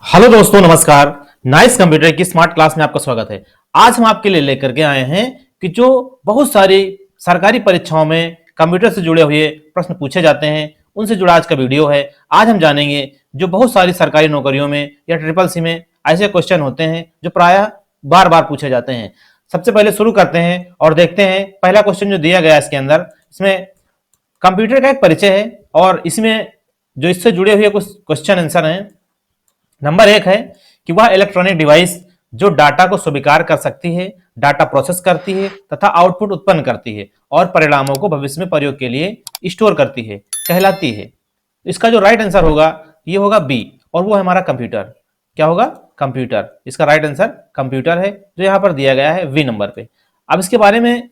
Hello दोस्तों, नमस्कार। Nice computer की स्मार्ट क्लास में आपका स्वागत है। आज हम आपके लिए लेकर के आए हैं कि जो बहुत सारी सरकारी परीक्षाओं में कंप्यूटर से जुड़े हुए प्रश्न पूछे जाते हैं, उनसे जुड़ा आज का वीडियो है। आज हम जानेंगे जो बहुत सारी सरकारी नौकरियों में या ट्रिपल सी में ऐसे क्वेश्चन होते हैं जो प्रायः बार बार पूछे जाते हैं। सबसे पहले शुरू करते हैं और देखते हैं पहला क्वेश्चन जो दिया गया है इसके अंदर। इसमें कंप्यूटर का एक परिचय है और इसमें जो इससे जुड़े हुए कुछ क्वेश्चन आंसर हैं। नंबर 1 है कि वह इलेक्ट्रॉनिक डिवाइस जो डाटा को स्वीकार कर सकती है, डाटा प्रोसेस करती है तथा आउटपुट उत्पन्न करती है और परिणामों को भविष्य में प्रयोग के लिए स्टोर करती है, कहलाती है। इसका जो राइट आंसर होगा ये होगा बी, और वो है हमारा कंप्यूटर। क्या होगा? कंप्यूटर। इसका राइट आंसर कंप्यूटर है, जो यहां पर दिया गया है वी नंबर पे। अब इसके बारे में,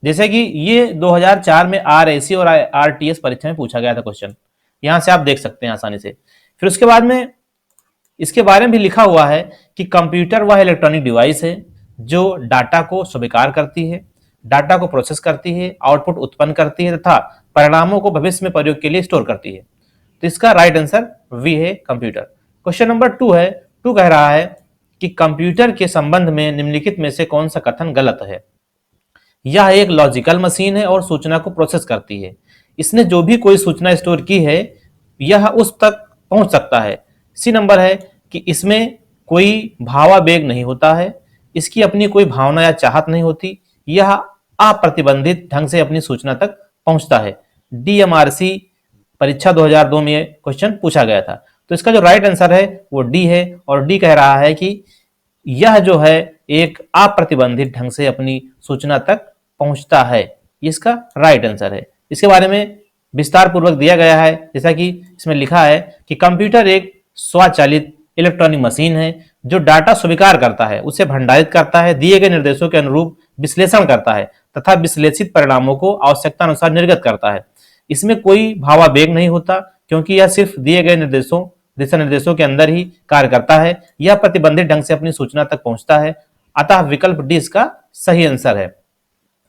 जैसे कि ये 2004 में आरएसी और आरटीएस परीक्षा में पूछा गया था क्वेश्चन, यहां से आप देख सकते हैं आसानी से। फिर उसके बाद में इसके बारे में भी लिखा हुआ है कि कंप्यूटर वह इलेक्ट्रॉनिक डिवाइस है जो डाटा को स्वीकार करती है, डाटा को प्रोसेस करती है, आउटपुट उत्पन्न करती है तथा परिणामों को भविष्य में प्रयोग के लिए स्टोर करती है। तो इसका राइट आंसर वी है, कंप्यूटर। क्वेश्चन नंबर 2 है। 2 कह रहा है कि कंप्यूटर के संबंध में निम्नलिखित में से कौन सा कथन गलत है? यह एक लॉजिकल मशीन है और सूचना को प्रोसेस करती है। इसने जो भी कोई सूचना स्टोर की है यह उस तक पहुंच सकता है। सी नंबर है कि इसमें कोई भावावेग नहीं होता है, इसकी अपनी कोई भावना या चाहत नहीं होती, यह अप्रतिबंधित ढंग से अपनी सूचना तक पहुंचता है। डीएमआरसी परीक्षा 2002 में क्वेश्चन पूछा गया था। तो इसका जो राइट आंसर है वो डी है, और डी कह रहा है कि यह जो है एक अप्रतिबंधित ढंग से अपनी सूचना तक पहुंचता है। इसका राइट आंसर है। इसके बारे में विस्तार पूर्वक दिया गया है, जैसा कि इसमें लिखा है कि कंप्यूटर एक स्वचालित इलेक्ट्रॉनिक मशीन है जो डाटा स्वीकार करता है, उसे भंडारित करता है, दिए गए निर्देशों के अनुरूप विश्लेषण करता है तथा विश्लेषित परिणामों को आवश्यकता अनुसार निर्गत करता है। इसमें कोई भावावेग नहीं होता क्योंकि यह सिर्फ दिए गए दिशा निर्देशों के अंदर ही कार्य करता है। यह प्रतिबंधित ढंग से अपनी सूचना तक पहुंचता है, अतः विकल्प डी इसका सही आंसर है।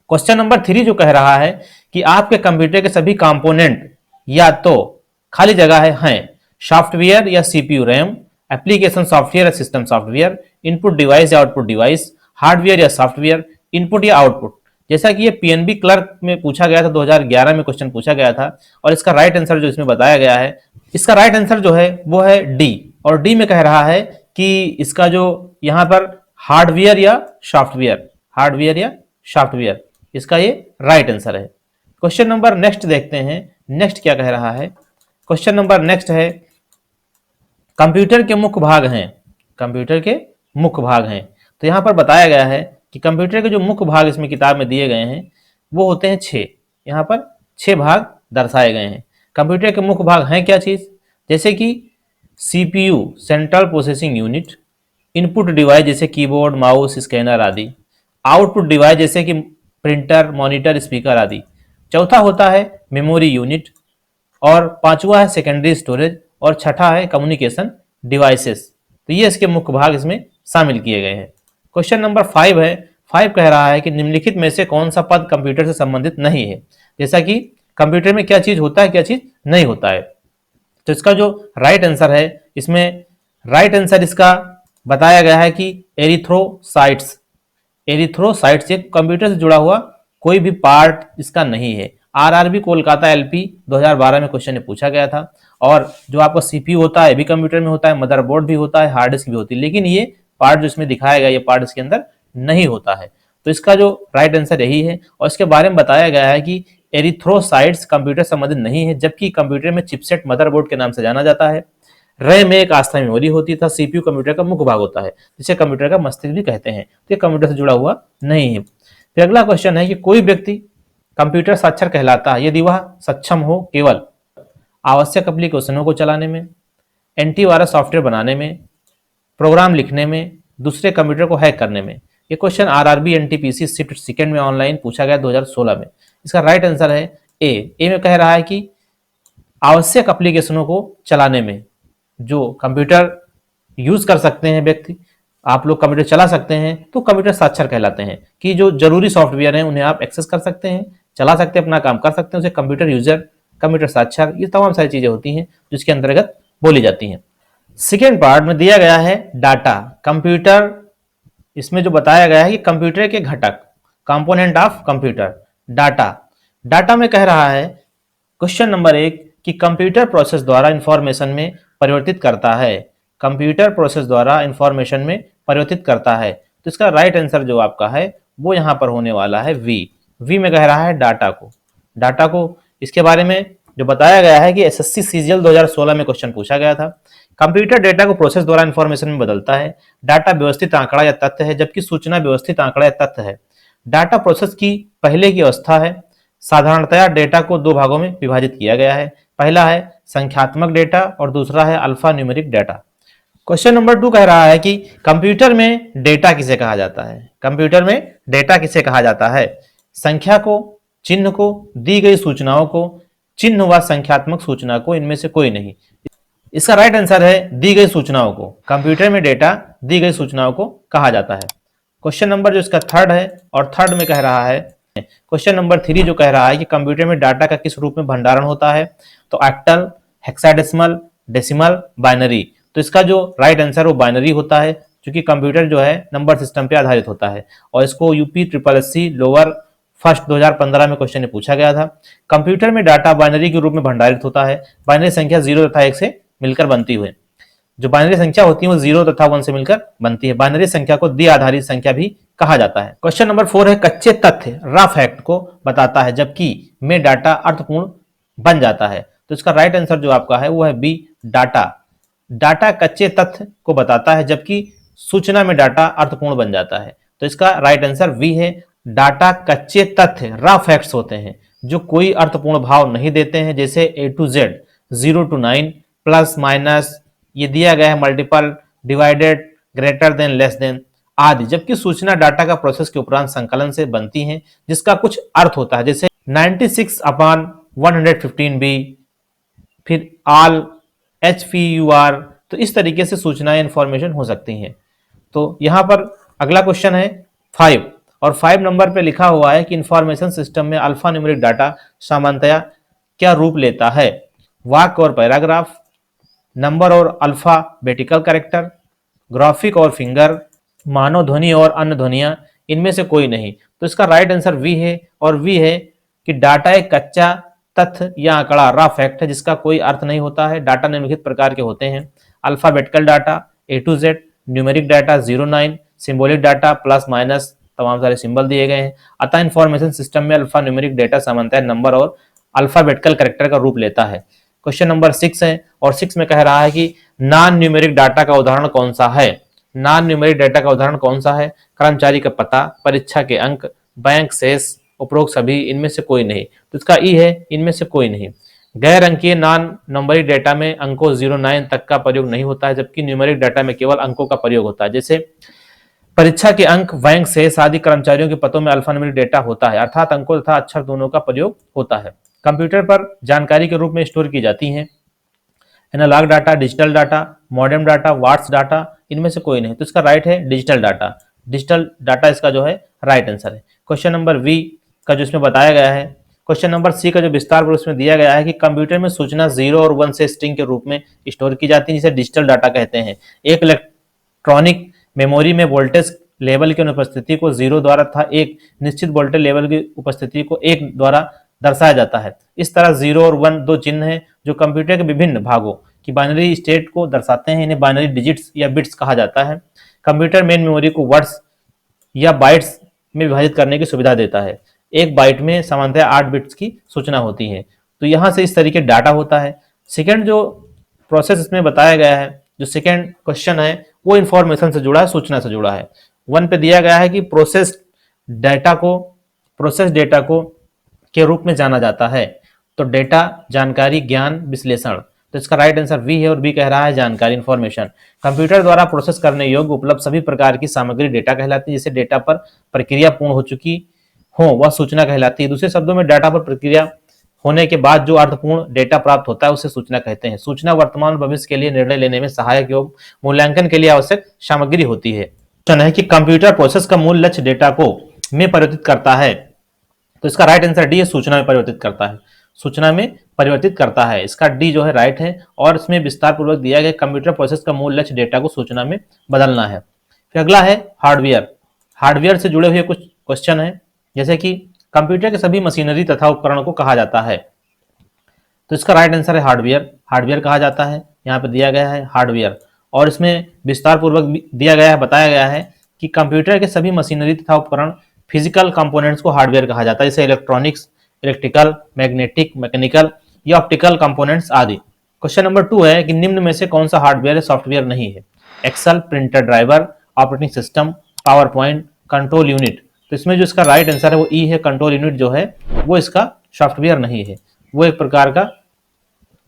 क्वेश्चन नंबर 3 जो कह रहा है कि आपके कंप्यूटर के सभी कंपोनेंट या तो खाली जगह हैं सॉफ्टवेयर या सीपीयू रैम, एप्लीकेशन सॉफ्टवेयर या सिस्टम सॉफ्टवेयर, इनपुट डिवाइस या आउटपुट डिवाइस, हार्डवेयर या सॉफ्टवेयर, इनपुट या आउटपुट। जैसा कि ये पीएनबी क्लर्क में पूछा गया था, 2011 में क्वेश्चन पूछा गया था, और इसका राइट आंसर जो इसमें बताया गया है, इसका राइट आंसर जो है वो है डी। और डी में कह रहा है कि इसका जो यहाँ पर हार्डवेयर या सॉफ्टवेयर, हार्डवेयर या सॉफ्टवेयर, इसका ये राइट आंसर है। क्वेश्चन नंबर नेक्स्ट देखते हैं। नेक्स्ट क्या कह रहा है? क्वेश्चन नंबर नेक्स्ट है कंप्यूटर के मुख्य भाग हैं। कंप्यूटर के मुख्य भाग हैं। तो यहां पर बताया गया है कि कंप्यूटर के जो मुख्य भाग इसमें किताब में दिए गए हैं वो होते हैं 6। यहां पर 6 भाग दर्शाए गए हैं। कंप्यूटर के मुख्य भाग हैं क्या चीज? जैसे कि CPU, central processing unit, input device जैसे कीबोर्ड, माउस, स्कैनर आदि, आउटपुट डिवाइस जैसे कि प्रिंटर, मॉनिटर, स्पीकर आदि। चौथा होता है मेमोरी यूनिट, और पांचवा है सेकेंडरी स्टोरेज, और छठा है कम्युनिकेशन डिवाइसेस। तो ये इसके मुख्य भाग इसमें शामिल किए गए हैं। क्वेश्चन नंबर 5 है। 5 कह रहा है कि निम्नलिखित में से कौन सा पद कंप्यूटर से संबंधित नहीं है? जैसा कि कंप्यूटर में क्या चीज होता है, क्या चीज नहीं होता है। तो इसका जो राइट आंसर है, इसमें राइट आंसर इसका बताया गया है कि एरिथ्रोसाइट्स। एरिथ्रोसाइट्स एक कंप्यूटर से जुड़ा हुआ कोई भी पार्ट इसका नहीं है। आरआरबी कोलकाता एलपी 2012 में क्वेश्चन पूछा गया था। और जो आपका सीपीयू होता है ये भी कंप्यूटर में होता है, मदरबोर्ड भी होता है, हार्ड डिस्क भी होती है, लेकिन ये पार्ट जो इसमें दिखाया गया ये पार्ट इसके अंदर नहीं होता है। तो इसका जो राइट आंसर यही है। और इसके बारे में बताया गया है कि एरिथ्रोसाइट्स कंप्यूटर संबंधित नहीं है, जबकि कंप्यूटर में चिपसेट मदरबोर्ड के नाम से जाना जाता है। रैम में एक अस्थायी मेमोरी होती था। सीपीयू कंप्यूटर का मुख्य भाग होता है, जिसे कंप्यूटर का मस्तिष्क भी कहते हैं। तो ये कंप्यूटर से जुड़ा हुआ नहीं है। फिर अगला क्वेश्चन है कि कोई व्यक्ति कंप्यूटर साक्षर कहलाता है यदि वह सक्षम हो केवल आवश्यक एप्लीकेशनों को चलाने में, एंटीवायरस सॉफ्टवेयर बनाने में, प्रोग्राम लिखने में, दूसरे कंप्यूटर को हैक करने में। ये question RRB NTPC shift second में ऑनलाइन पूछा गया 2016 में। इसका राइट आंसर है ए में कह रहा है कि आवश्यक एप्लीकेशनों को चलाने में, जो कंप्यूटर यूज कर सकते हैं व्यक्ति, आप लोग कंप्यूटर चला सकते हैं, तो कंप्यूटर साक्षर कहलाते हैं। कि जो जरूरी सॉफ्टवेयर हैं उन्हें आप एक्सेस कर सकते हैं, चला सकते हैं, अपना काम कर सकते हैं, उसे कंप्यूटर यूजर, कंप्यूटर साक्षर, ये तमाम सारी चीजें होती हैं जिसके अंतर्गत बोली जाती हैं। सेकेंड पार्ट में दिया गया है डाटा कंप्यूटर, इसमें जो बताया गया है कि कंप्यूटर के घटक, component of computer, data. Data में कह रहा है क्वेश्चन नंबर 1 कि कंप्यूटर प्रोसेस द्वारा इंफॉर्मेशन में परिवर्तित करता है, कंप्यूटर प्रोसेस द्वारा इंफॉर्मेशन में परिवर्तित करता है। तो इसका राइट आंसर जो आपका है वो यहां पर होने वाला है वी में कह रहा है डाटा को इसके बारे में जो बताया गया है कि एसएससी सीजीएल 2016 में क्वेश्चन पूछा गया था। कंप्यूटर डेटा को प्रोसेस द्वारा इंफॉर्मेशन में बदलता है। डाटा व्यवस्थित आंकड़ा या तथ्य है, जबकि सूचना व्यवस्थित आंकड़ा या तथ्य है। डाटा प्रोसेस की पहले की अवस्था है। साधारणतया डेटा को दो भागों में विभाजित किया गया है। पहला है संख्यात्मक डेटा और दूसरा है alpha numeric data. Question number 2 कह रहा है कि कंप्यूटर में डेटा किसे कहा जाता है। कंप्यूटर में डेटा किसे कहा जाता है? संख्या को, चिन्ह को, दी गई सूचनाओं को, चिन्ह व संख्यात्मक सूचना को, इनमें से कोई नहीं। इसका राइट आंसर है दी गई सूचनाओं को। कंप्यूटर में डेटा दी गई सूचनाओं को कहा जाता है। क्वेश्चन नंबर जो इसका थर्ड है और थर्ड में कह रहा है, क्वेश्चन नंबर 3 जो कह रहा है कि कंप्यूटर में डाटा का किस रूप में भंडारण होता है, तो ऑक्टल, हेक्साडेसिमल, डेसिमल, बाइनरी। तो इसका जो राइट आंसर वो बाइनरी होता है, क्योंकि कंप्यूटर जो है नंबर सिस्टम पे आधारित होता है और इसको UP triple SC lower first 2015 में क्वेश्चन पूछा गया था। कंप्यूटर में डाटा बाइनरी के रूप में भंडारित होता है। बाइनरी संख्या 0 तथा 1 से मिलकर बनती हुई, जो बाइनरी संख्या होती है वो 0 तथा 1 से मिलकर बनती है। बाइनरी संख्या को द्वि आधारित संख्या भी कहा जाता है। क्वेश्चन नंबर 4 है कच्चे तथ्य रा फैक्ट को बताता है, जबकि में डाटा अर्थपूर्ण बन जाता है। तो इसका राइट आंसर जो आपका है वो है बी डाटा कच्चे तथ्य को बताता है, जबकि सूचना में डाटा अर्थपूर्ण बन जाता है। तो इसका राइट आंसर वी है। डाटा कच्चे तथ्य रा फैक्ट्स होते हैं जो कोई अर्थपूर्ण भाव नहीं देते हैं, जैसे A to Z, 0 to 9, plus minus, ये दिया गया है multiple, divided, greater than, less than आदि। जबकि सूचना डाटा का प्रोसेस के उपरांत संकलन से बनती है जिसका कुछ अर्थ होता है, जैसे 96/115b, फिर ऑल, HPUR। तो इस तरीके से सूचनाएं इंफॉर्मेशन हो सकती हैं। तो यहां पर अगला क्वेश्चन है 5 और 5 नंबर पे लिखा हुआ है कि इंफॉर्मेशन सिस्टम में अल्फा न्यूमेरिक डाटा सामान्यतया क्या रूप लेता है? वाक्य और पैराग्राफ, नंबर और अल्फाबेटिकल कैरेक्टर, ग्राफिक और फिंगर, मानव ध्वनि और अन्य ध्वनियां, इनमें से कोई नहीं। तो इसका राइट आंसर वी है और वी है कि डाटा एक कच्चा तथ्य या आंकड़ा रा फैक्ट है जिसका कोई अर्थ नहीं होता है। डाटा निम्नलिखित प्रकार के होते हैं: alphabetical data A to Z, numeric data 0-9, symbolic data plus minus, तमाम सारे सिंबल दिए गए हैं। अतः इंफॉर्मेशन सिस्टम में अल्फा न्यूमेरिक डाटा सामान्यतः नंबर और अल्फाबेटिकल कैरेक्टर का रूप लेता है। क्वेश्चन नंबर 6 है और 6 में कह रहा है कि नॉन न्यूमेरिक डाटा का उदाहरण कौन सा है? नॉन न्यूमेरिक डाटा का उदाहरण कौन सा है? कर्मचारी का पता, परीक्षा के अंक, बैंक शेष, उपरोक्त सभी, इनमें से कोई नहीं। तो इसका ई है, इनमें से कोई नहीं। गैर अंकीय नॉन नंबरिक डाटा में अंकों 0-9 तक का प्रयोग नहीं होता है, जबकि न्यूमेरिक डाटा में केवल अंकों का प्रयोग होता है। जैसे परीक्षा के अंक, बैंक शेष आदि कर्मचारियों के पदों में अल्फान्यूमेरिक डेटा होता है, अर्थात अंकों तथा अक्षर दोनों का प्रयोग होता है। कंप्यूटर पर जानकारी के रूप में स्टोर की जाती है analogue data, digital data, modem data, watts data, इनमें से कोई नहीं। तो इसका राइट है डिजिटल डाटा। डिजिटल डाटा इसका जो है राइट आंसर है। क्वेश्चन नंबर वी का जो इसमें बताया गया है, क्वेश्चन नंबर सी का जो विस्तार उसमें दिया गया है कि कंप्यूटर में सूचना 0 और 1 से स्ट्रिंग के रूप में स्टोर की जाती है, जिसे डिजिटल डाटा कहते हैं। एक इलेक्ट्रॉनिक मेमोरी में वोल्टेज लेवल की अनुपस्थिति को 0 द्वारा तथा एक निश्चित वोल्टेज लेवल की उपस्थिति को 1 द्वारा दर्शाया जाता है। इस तरह 0 और 1 दो चिन्ह हैं जो कंप्यूटर के विभिन्न भागों की बाइनरी स्टेट को दर्शाते हैं। इन्हें बाइनरी डिजिट्स या बिट्स कहा जाता है। कंप्यूटर मेन मेमोरी को वर्ड्स या बाइट्स में विभाजित करने की सुविधा देता है। एक बाइट में सामान्यतः 8 बिट्स की सूचना होती है। तो यहां से इस तरीके डाटा होता है। सेकेंड जो प्रोसेस इसमें बताया गया है, जो सेकेंड क्वेश्चन है वो इंफॉर्मेशन से जुड़ा है, सूचना से जुड़ा है। 1 पे दिया गया है कि प्रोसेस डेटा को के रूप में जाना जाता है। तो डेटा, जानकारी, ज्ञान, विश्लेषण। तो इसका राइट आंसर वी है और बी कह रहा है जानकारी, इंफॉर्मेशन। कंप्यूटर द्वारा प्रोसेस करने योग्य उपलब्ध सभी प्रकार की सामग्री डेटा कहलाती है। जिसे डेटा पर प्रक्रिया पूर्ण हो चुकी हो वह सूचना कहलाती है। दूसरे शब्दों में डाटा पर प्रक्रिया होने के बाद जो अर्थपूर्ण डेटा प्राप्त होता है उसे सूचना कहते हैं। सूचना वर्तमान और भविष्य के लिए निर्णय लेने में सहायक एवं मूल्यांकन के लिए आवश्यक सामग्री होती है। क्वेश्चन है कि कंप्यूटर प्रोसेस का मूल लक्ष्य डेटा को में परिवर्तित करता है। तो इसका राइट आंसर डी है, सूचना में परिवर्तित करता है। सूचना में परिवर्तित करता है। इसका डी जो है राइट है और इसमें विस्तार पूर्वक दिया गया कंप्यूटर प्रोसेस का मूल लक्ष्य डेटा को सूचना में बदलना है। फिर अगला है हार्डवेयर। हार्डवेयर से जुड़े हुए कुछ क्वेश्चन है, जैसे कि कंप्यूटर के सभी मशीनरी तथा उपकरणों को कहा जाता है, तो इसका राइट आंसर है हार्डवेयर। हार्डवेयर कहा जाता है, यहाँ पे दिया गया है हार्डवेयर। और इसमें विस्तार पूर्वक दिया गया है, बताया गया है कि कंप्यूटर के सभी मशीनरी तथा उपकरण फिजिकल कंपोनेंट्स को हार्डवेयर कहा जाता है, जैसे इलेक्ट्रॉनिक्स, इलेक्ट्रिकल, मैग्नेटिक, मैकेनिकल या ऑप्टिकल कंपोनेंट्स आदि। क्वेश्चन नंबर 2 है कि निम्न में से कौन सा हार्डवेयर सॉफ्टवेयर नहीं है? Excel, printer driver, operating system, PowerPoint, control unit. तो इसमें जो इसका राइट आंसर है वो ई है, कंट्रोल यूनिट जो है वो इसका सॉफ्टवेयर नहीं है, वो एक प्रकार का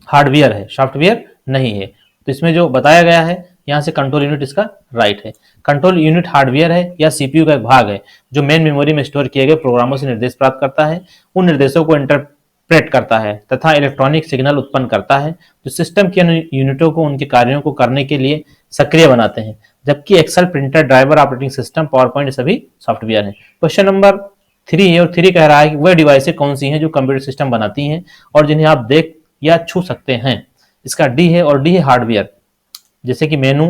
हार्डवेयर है, सॉफ्टवेयर नहीं है। तो इसमें जो बताया गया है यहाँ से कंट्रोल यूनिट इसका राइट है। कंट्रोल यूनिट हार्डवेयर है या सीपीयू का एक भाग है जो मेन मेमोरी में स्टोर किए गए प्रोग्रामों से निर्देश प्राप्त करता है, उन निर्देशों को इंटरप्रेट करता है तथा इलेक्ट्रॉनिक सिग्नल उत्पन्न करता है जो सिस्टम के यूनिटों को उनके कार्यों को करने के लिए सक्रिय बनाते हैं। जबकि Excel, printer driver, operating system, PowerPoint सभी सॉफ्टवेयर है। क्वेश्चन नंबर 3 है और 3 कह रहा है कि वह डिवाइसें कौन सी हैं जो कंप्यूटर सिस्टम बनाती हैं और जिन्हें आप देख या छू सकते हैं? इसका डी है और डी है हार्डवेयर, जैसे कि मेनू,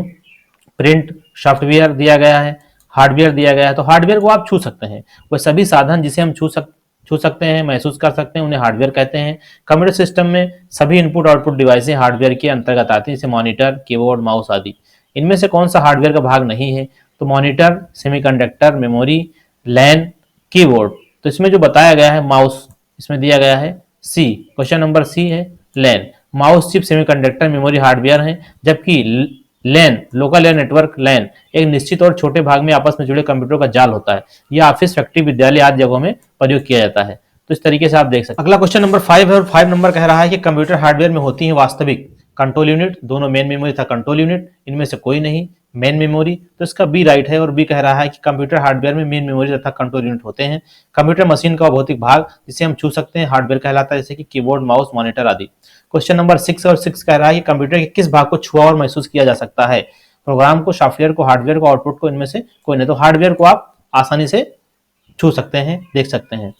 प्रिंट, सॉफ्टवेयर दिया गया है, हार्डवेयर दिया गया है। तो हार्डवेयर को आप छू सकते हैं, वह सभी साधन जिसे हम छू सकते हैं, महसूस कर सकते हैं, उन्हें हार्डवेयर कहते हैं। कंप्यूटर सिस्टम में सभी इनपुट आउटपुट डिवाइसें हार्डवेयर के अंतर्गत आती हैं, जैसे मॉनिटर, कीबोर्ड, माउस आदि। इनमें से कौन सा हार्डवेयर का भाग नहीं है? तो मॉनिटर, सेमीकंडक्टर, मेमोरी, लैन, कीबोर्ड। तो इसमें जो बताया गया है माउस, इसमें दिया गया है सी, क्वेश्चन नंबर सी है LAN. Mouse chip semiconductor memory hardware है, जबकि LAN, local air network LAN, एक निश्चित और छोटे भाग में आपस में जुड़े कंप्यूटर का जाल होता है। यह ऑफिस, फैक्ट्री, विद्यालय आदि जगहों में प्रयोग किया जाता है। तो इस तरीके से आप देख सकते हैं। अगला क्वेश्चन नंबर 5 है और 5 नंबर कह रहा है कि कंप्यूटर हार्डवेयर में होती है वास्तविक कंट्रोल यूनिट, दोनों मेन मेमोरी था कंट्रोल यूनिट, इनमें से कोई नहीं मेन मेमोरी। तो इसका बी राइट है और बी कह रहा है कि कंप्यूटर हार्डवेयर में मेन मेमोरी तथा कंट्रोल यूनिट होते हैं। कंप्यूटर मशीन का भौतिक भाग जिसे हम छू सकते हैं हार्डवेयर कहलाता है, जैसे कि कीबोर्ड, माउस, मॉनिटर आदि। क्वेश्चन नंबर 6 और 6 कह रहा है कि कंप्यूटर के किस भाग को छुआ और महसूस किया जा सकता है? प्रोग्राम को, सॉफ्टवेयर को, हार्डवेयर को, आउटपुट को, इनमें से कोई नहीं। तो हार्डवेयर को आप आसानी से छू सकते हैं, देख सकते हैं।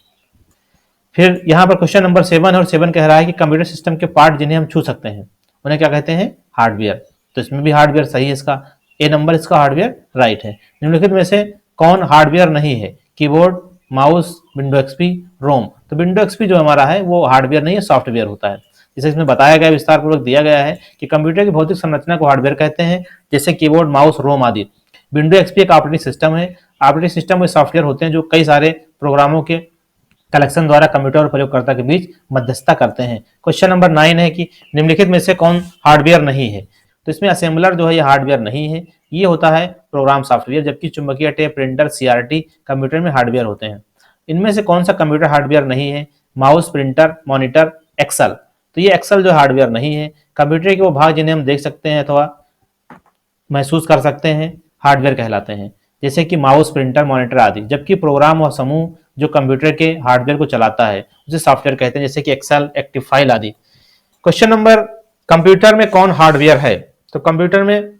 फिर यहाँ पर क्वेश्चन नंबर 7 है और 7 कह रहा है कि कंप्यूटर सिस्टम के पार्ट जिन्हें हम छू सकते हैं उन्हें क्या कहते हैं? हार्डवेयर। तो इसमें भी हार्डवेयर सही है, इसका ए नंबर इसका हार्डवेयर राइट है। निम्नलिखित में से कौन हार्डवेयर नहीं है? कीबोर्ड, माउस, विंडो एक्सपी, रोम। तो विंडो एक्सपी जो हमारा है वो हार्डवेयर नहीं है, सॉफ्टवेयर होता है। जैसे इसमें बताया गया, विस्तार पूर्वक दिया गया है कि कंप्यूटर की भौतिक संरचना को हार्डवेयर कहते हैं, जैसे कीबोर्ड, माउस, रोम आदि। विंडो एक्सपी एक ऑपरेटिंग सिस्टम है। ऑपरेटिंग सिस्टम में सॉफ्टवेयर होते हैं जो कई सारे प्रोग्रामों के कलेक्शन द्वारा कंप्यूटर और प्रयोगकर्ता के बीच मध्यस्थता करते हैं। क्वेश्चन नंबर 9 है कि निम्नलिखित में से कौन हार्डवेयर नहीं है? तो इसमें असेंबलर जो है ये हार्डवेयर नहीं है, ये होता है प्रोग्राम सॉफ्टवेयर। जबकि चुंबकीय टेप, प्रिंटर, सीआरटी कंप्यूटर में हार्डवेयर होते हैं। इनमें से कौन सा कंप्यूटर हार्डवेयर नहीं है? Mouse, printer, monitor, Excel. तो ये एक्सेल जो हार्डवेयर नहीं है। कंप्यूटर के वो भाग जिन्हें हम देख सकते हैं अथवा महसूस कर सकते हैं हार्डवेयर कहलाते हैं, जैसे कि माउस, प्रिंटर, मॉनिटर आदि। जबकि प्रोग्राम और समूह जो कंप्यूटर के हार्डवेयर को चलाता है उसे सॉफ्टवेयर कहते हैं, जैसे कि एक्सेल, एक्टिव फाइल आदि। क्वेश्चन नंबर, कंप्यूटर में कौन हार्डवेयर है? तो कंप्यूटर में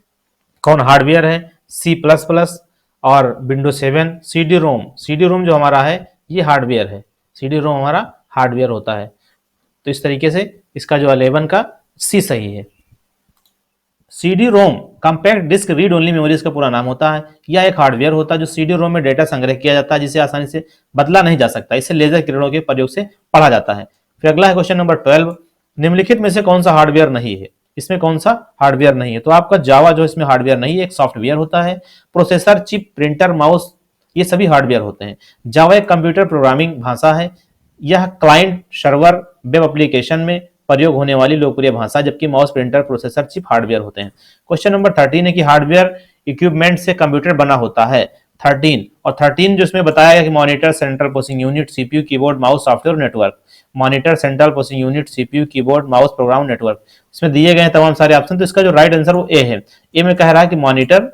कौन हार्डवेयर है? C++ और विंडो 7, CD रोम। CD रोम जो हमारा है ये हार्डवेयर है, CD रोम हमारा हार्डवेयर होता है। तो इस तरीके से इसका जो 11 का सी सही है। CD ROM compact disc read only memory इसका पूरा नाम होता है। यह एक हार्डवेयर होता है जो CD रोम में डेटा संग्रह किया जाता है, जिसे आसानी से बदला नहीं जा सकता। इसे लेजर किरणों के प्रयोग से पढ़ा जाता है। फिर अगला है क्वेश्चन नंबर 12, निम्नलिखित में से कौन सा हार्डवेयर नहीं है? इसमें कौन सा हार्डवेयर नहीं है? तो आपका जावा जो इसमें हार्डवेयर नहीं है, एक सॉफ्टवेयर होता है। प्रोसेसर, चिप, प्रिंटर, माउस ये सभी हार्डवेयर होते हैं। जावा एक कंप्यूटर प्रोग्रामिंग भाषा है। यह क्लाइंट, सर्वर, वेब एप्लीकेशन में प्रयोग होने वाली लोकप्रिय भाषा, जबकि mouse, printer, processor, chip hardware होते हैं। क्वेश्चन नंबर 13 है कि हार्डवेयर इक्विपमेंट से कंप्यूटर बना होता है। 13 और 13 जो इसमें बताया गया कि monitor, central processing unit, CPU, keyboard, mouse, software, network. Monitor, central processing unit, CPU, keyboard, mouse, program, network. इसमें दिए गए तमाम सारे ऑप्शन। तो इसका जो राइट आंसर वो ए है। ए में कह रहा है कि monitor,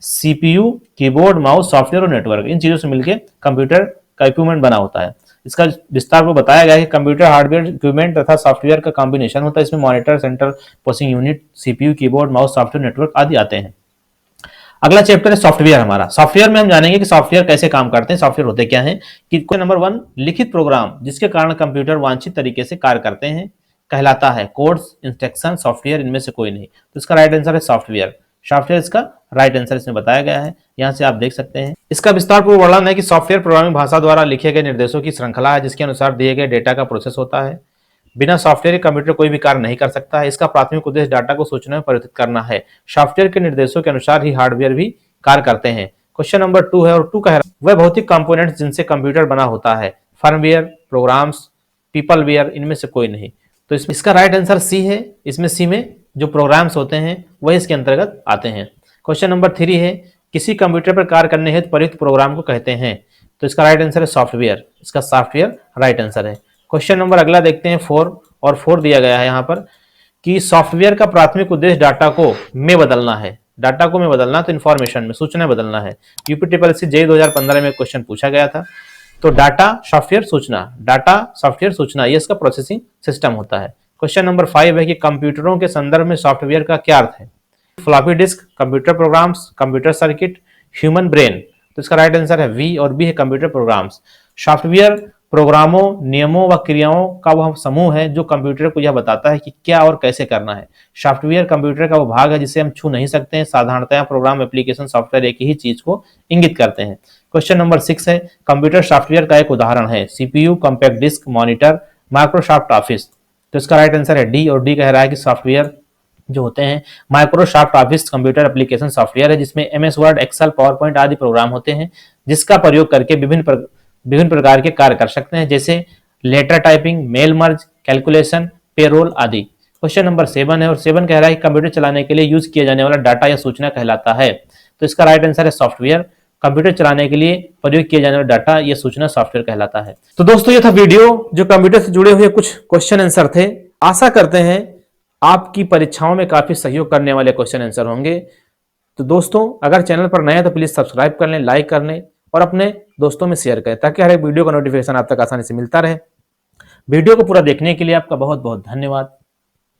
CPU, keyboard, mouse, software और नेटवर्क, इन चीजों से मिलकर कंप्यूटर का इक्विपमेंट बना होता है। इसका विस्तार को बताया गया है कि कंप्यूटर हार्डवेयर इक्विपमेंट तथा सॉफ्टवेयर का कॉम्बिनेशन होता है। इसमें monitor, central processing unit, CPU, keyboard, mouse, software, network आदि आते हैं। अगला चैप्टर है सॉफ्टवेयर हमारा। सॉफ्टवेयर में हम जानेंगे कि सॉफ्टवेयर कैसे काम करते हैं, सॉफ्टवेयर होते क्या हैं। कि नंबर 1, लिखित प्रोग्राम जिसके कारण कंप्यूटर वांछित तरीके से कार्य करते हैं। कहलाता है? कोड्स, इंस्ट्रक्शन, सॉफ्टवेयर, इनमें से कोई नहीं। तो इसका राइट आंसर है सॉफ्टवेयर। सॉफ्टवेयर इसका राइट आंसर इसमें बताया गया है, यहाँ से आप देख सकते हैं। इसका विस्तारपूर्वक वर्णन है कि सॉफ्टवेयर प्रोग्रामिंग भाषा द्वारा लिखे गए निर्देशों की श्रृंखला है जिसके अनुसार दिए गए डेटा का प्रोसेस होता है। बिना सॉफ्टवेयर के कंप्यूटर कोई भी कार्य नहीं कर सकता है। इसका प्राथमिक उद्देश्य डाटा को सूचना में परिवर्तित करना है। सॉफ्टवेयर के निर्देशों के अनुसार ही हार्डवेयर भी कार्य करते हैं। क्वेश्चन नंबर 2 है और 2 कह रहा है वह भौतिक कंपोनेंट्स जिनसे कंप्यूटर बना होता है। फर्मवेयर, प्रोग्राम्स, पीपलवेयर, इनमें से कोई नहीं। तो इसका राइट आंसर सी है। इसमें सी में जो प्रोग्राम्स होते हैं वह इसके अंतर्गत आते हैं। क्वेश्चन नंबर 3 है किसी कंप्यूटर पर कार्य करने हेतु प्रयुक्त प्रोग्राम को कहते हैं। तो इसका राइट आंसर है सॉफ्टवेयर। इसका सॉफ्टवेयर राइट आंसर है। क्वेश्चन नंबर अगला देखते हैं 4 और 4 दिया गया है यहाँ पर कि सॉफ्टवेयर का प्राथमिक उद्देश्य डाटा को में बदलना है। डाटा को में बदलना तो इन्फॉर्मेशन में, सूचना बदलना है। यूपीट्रिपलसी जेईई 2015 में क्वेश्चन पूछा गया था। तो डाटा सॉफ्टवेयर सूचना, डाटा सॉफ्टवेयर सूचना, ये इसका प्रोसेसिंग सिस्टम होता है। क्वेश्चन नंबर 5 है कि कंप्यूटरों के संदर्भ में सॉफ्टवेयर का क्या अर्थ है। Floppy disk, computer programs, computer circuit, human brain. तो इसका राइट आंसर है वी और बी है कंप्यूटर प्रोग्राम्स। सॉफ्टवेयर प्रोग्रामों, नियमों व क्रियाओं का वह समूह है जो कंप्यूटर को यह बताता है कि क्या और कैसे करना है। सॉफ्टवेयर कंप्यूटर का वो भाग है जिसे हम छू नहीं सकते हैं। साधारणतया प्रोग्राम, एप्लीकेशन, सॉफ्टवेयर एक ही चीज को इंगित करते हैं। क्वेश्चन नंबर 6 है कंप्यूटर सॉफ्टवेयर का एक उदाहरण है CPU, compact disc, monitor, Microsoft Office. तो इसका राइट आंसर है डी और डी कह रहा है कि सॉफ्टवेयर जो होते हैं Microsoft Office computer application software है जिसमें MS Word, Excel, PowerPoint आदि प्रोग्राम होते हैं जिसका प्रयोग करके विभिन्न प्रकार के कार्य कर सकते हैं जैसे letter typing, mail merge, calculation, payroll आदि। क्वेश्चन नंबर 7 है और 7 कह रहा है कि कंप्यूटर चलाने के लिए यूज किया जाने वाला डाटा या सूचना कहलाता है। तो इसका राइट आंसर है सॉफ्टवेयर। कंप्यूटर चलाने के लिए प्रयोग किया जाने वाला डाटा या सूचना सॉफ्टवेयर कहलाता है। तो दोस्तों ये था वीडियो जो कंप्यूटर से जुड़े हुए कुछ क्वेश्चन आंसर थे। आशा करते हैं आपकी परीक्षाओं में काफी सहयोग करने वाले क्वेश्चन आंसर होंगे। तो दोस्तों अगर चैनल पर नए हैं तो प्लीज सब्सक्राइब कर लें, लाइक कर लें और अपने दोस्तों में शेयर करें ताकि हर एक वीडियो का नोटिफिकेशन आप तक आसानी से मिलता रहे। वीडियो को पूरा देखने के लिए आपका बहुत बहुत धन्यवाद।